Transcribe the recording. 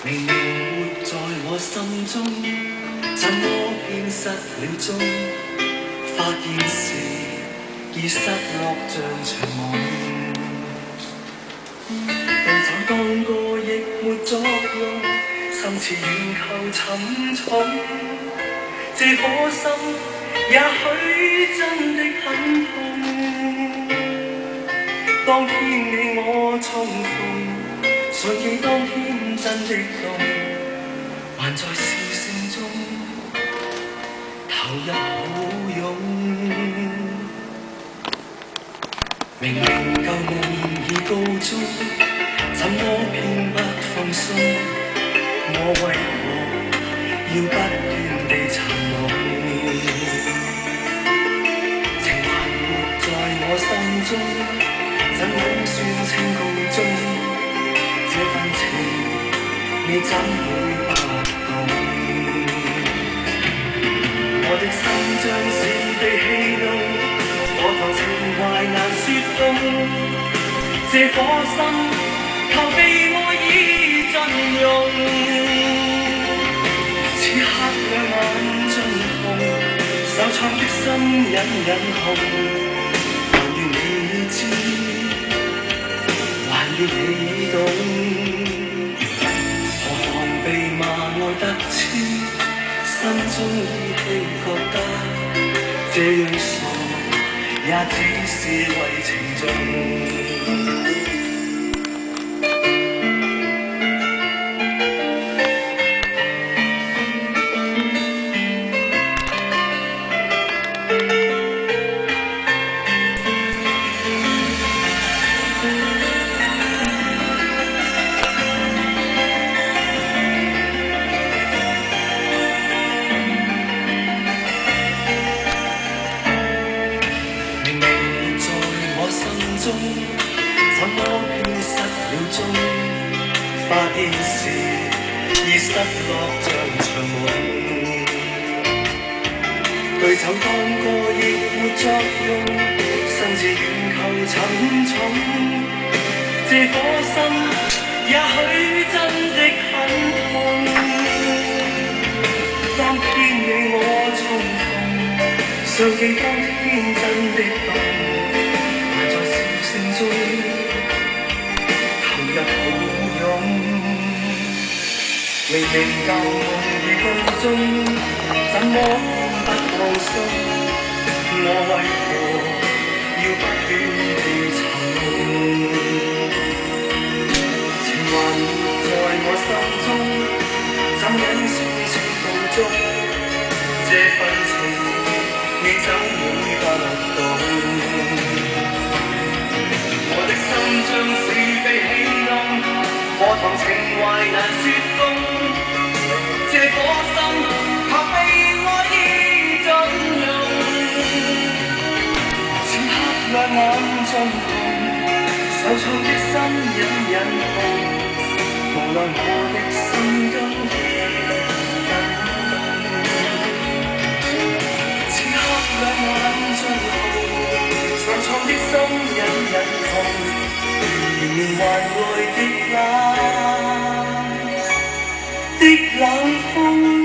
明明活在我心中，怎麼偏失了蹤？發現時已失落像場夢，對酒當歌亦沒作用，心似遠求沉重。這顆心也許真的很痛，當天你我重逢，想起當天真的痛，還在笑聲中投入好勇。明明舊夢已告終，怎麼偏不放鬆？我為何要不斷地尋夢？情還活在我心中，怎樣算稱告終？這份情你怎會不懂？我的心像是被戲弄，我堂情懷難說動。這顆心求被愛已盡用，此刻兩眼盡紅，受創的心隱隱紅。還願你知，還願你懂，何妨被罵愛得痴，心中依稀覺得這樣傻，也只是為情重。怎麼偏失了蹤？發現時已失落像場夢，對酒當歌亦沒作用，心似遠求沉重。這顆心也許真的很痛，當天你我重逢，想記當天真的痛。中投入好勇，明明舊夢已告終，怎麼不放鬆？我為何要不斷地尋夢？情還活在我心中，怎忍算情告終？這份情你怎會不懂？我的心像是被戲弄，課堂情懷難說風。這顆心求被愛已盡用，此刻兩眼盡紅，受創的心隱隱紅。無奈我的心今夜更凍，此刻兩眼盡紅，受創的心隱隱紅。迎面還來的冷風。